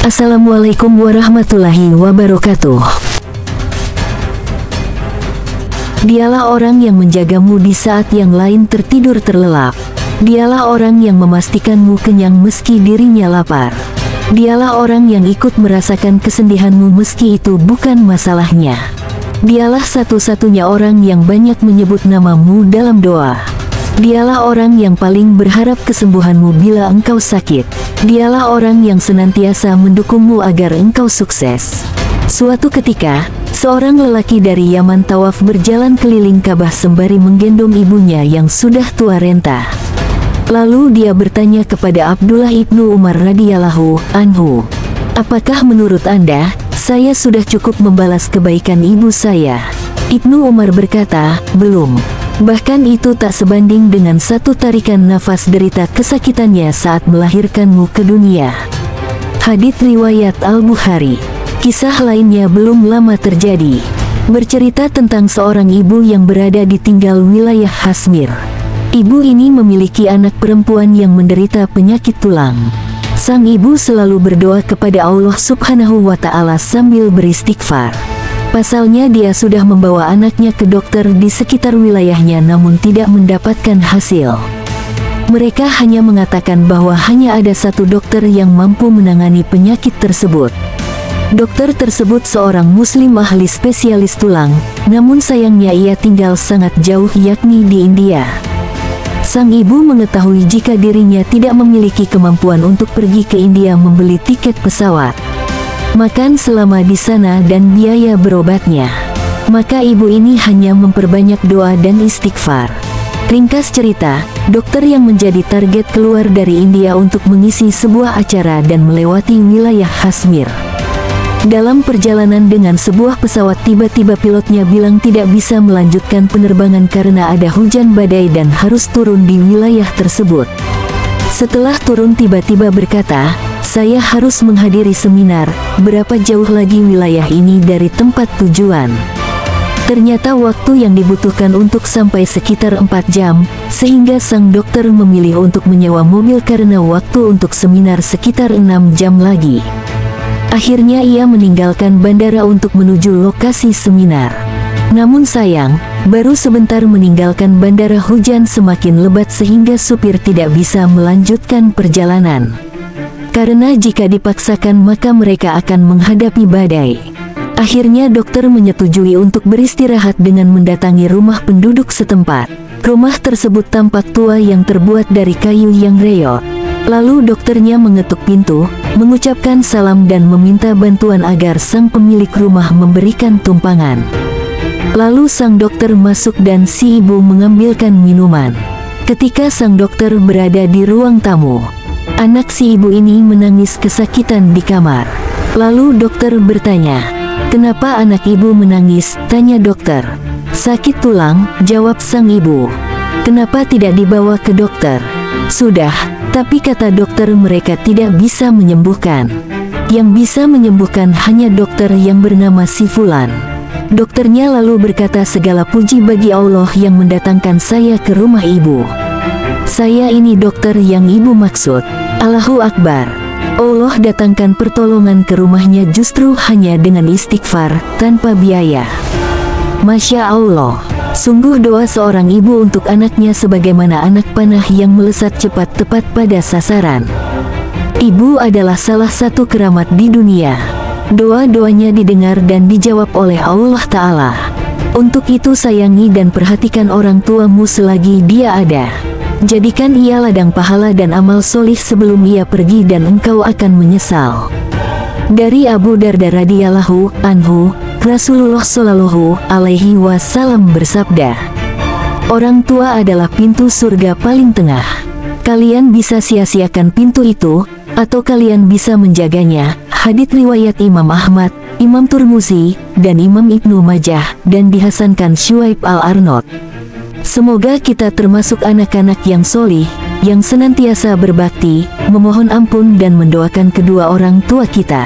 Assalamualaikum warahmatullahi wabarakatuh. Dialah orang yang menjagamu di saat yang lain tertidur terlelap. Dialah orang yang memastikanmu kenyang meski dirinya lapar. Dialah orang yang ikut merasakan kesedihanmu meski itu bukan masalahnya. Dialah satu-satunya orang yang banyak menyebut namamu dalam doa. Dialah orang yang paling berharap kesembuhanmu bila engkau sakit. Dialah orang yang senantiasa mendukungmu agar engkau sukses. Suatu ketika, seorang lelaki dari Yaman tawaf berjalan keliling Ka'bah sembari menggendong ibunya yang sudah tua renta. Lalu dia bertanya kepada Abdullah ibnu Umar radhiyallahu anhu, "Apakah menurut Anda, saya sudah cukup membalas kebaikan ibu saya?" Ibnu Umar berkata, "Belum. Bahkan itu tak sebanding dengan satu tarikan nafas derita kesakitannya saat melahirkanmu ke dunia." Hadits riwayat Al-Bukhari. Kisah lainnya belum lama terjadi. Bercerita tentang seorang ibu yang berada di tinggal wilayah Hasmir. Ibu ini memiliki anak perempuan yang menderita penyakit tulang. Sang ibu selalu berdoa kepada Allah Subhanahu wa Ta'ala sambil beristighfar. Pasalnya dia sudah membawa anaknya ke dokter di sekitar wilayahnya namun tidak mendapatkan hasil. Mereka hanya mengatakan bahwa hanya ada satu dokter yang mampu menangani penyakit tersebut. Dokter tersebut seorang muslim ahli spesialis tulang, namun sayangnya ia tinggal sangat jauh yakni di India. Sang ibu mengetahui jika dirinya tidak memiliki kemampuan untuk pergi ke India membeli tiket pesawat, makan selama di sana dan biaya berobatnya. Maka ibu ini hanya memperbanyak doa dan istighfar. Ringkas cerita, dokter yang menjadi target keluar dari India untuk mengisi sebuah acara dan melewati wilayah Hasmir. Dalam perjalanan dengan sebuah pesawat tiba-tiba pilotnya bilang tidak bisa melanjutkan penerbangan karena ada hujan badai dan harus turun di wilayah tersebut. Setelah turun tiba-tiba berkata, "Saya harus menghadiri seminar, berapa jauh lagi wilayah ini dari tempat tujuan?" Ternyata waktu yang dibutuhkan untuk sampai sekitar 4 jam, sehingga sang dokter memilih untuk menyewa mobil karena waktu untuk seminar sekitar 6 jam lagi. Akhirnya ia meninggalkan bandara untuk menuju lokasi seminar. Namun sayang, baru sebentar meninggalkan bandara hujan semakin lebat sehingga supir tidak bisa melanjutkan perjalanan. Karena jika dipaksakan maka mereka akan menghadapi badai. Akhirnya dokter menyetujui untuk beristirahat dengan mendatangi rumah penduduk setempat. Rumah tersebut tampak tua yang terbuat dari kayu yang reot. Lalu dokternya mengetuk pintu, mengucapkan salam dan meminta bantuan agar sang pemilik rumah memberikan tumpangan. Lalu sang dokter masuk dan si ibu mengambilkan minuman. Ketika sang dokter berada di ruang tamu, anak si ibu ini menangis kesakitan di kamar. Lalu dokter bertanya, "Kenapa anak ibu menangis?" tanya dokter. "Sakit tulang," jawab sang ibu. "Kenapa tidak dibawa ke dokter?" "Sudah, tapi kata dokter mereka tidak bisa menyembuhkan. Yang bisa menyembuhkan hanya dokter yang bernama si Fulan." Dokternya lalu berkata, "Segala puji bagi Allah yang mendatangkan saya ke rumah ibu. Saya ini dokter yang ibu maksud." Allahu Akbar. Allah datangkan pertolongan ke rumahnya justru hanya dengan istighfar, tanpa biaya. Masya Allah. Sungguh doa seorang ibu untuk anaknya sebagaimana anak panah yang melesat cepat tepat pada sasaran. Ibu adalah salah satu keramat di dunia. Doa-doanya didengar dan dijawab oleh Allah Ta'ala. Untuk itu sayangi dan perhatikan orang tuamu selagi dia ada. Jadikan ia ladang pahala dan amal solih sebelum ia pergi dan engkau akan menyesal. Dari Abu Darda radhiyallahu anhu, Rasulullah Shallallahu alaihi wasallam bersabda, "Orang tua adalah pintu surga paling tengah. Kalian bisa sia-siakan pintu itu, atau kalian bisa menjaganya." Hadits riwayat Imam Ahmad, Imam Turmuzi, dan Imam Ibnu Majah, dan dihasankan Syuaib Al-Arnaud. Semoga kita termasuk anak-anak yang solih, yang senantiasa berbakti, memohon ampun dan mendoakan kedua orang tua kita.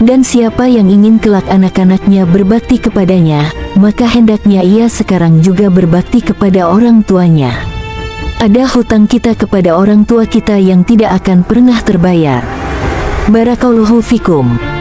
Dan siapa yang ingin kelak anak-anaknya berbakti kepadanya, maka hendaknya ia sekarang juga berbakti kepada orang tuanya. Ada hutang kita kepada orang tua kita yang tidak akan pernah terbayar. Barakallahu fikum.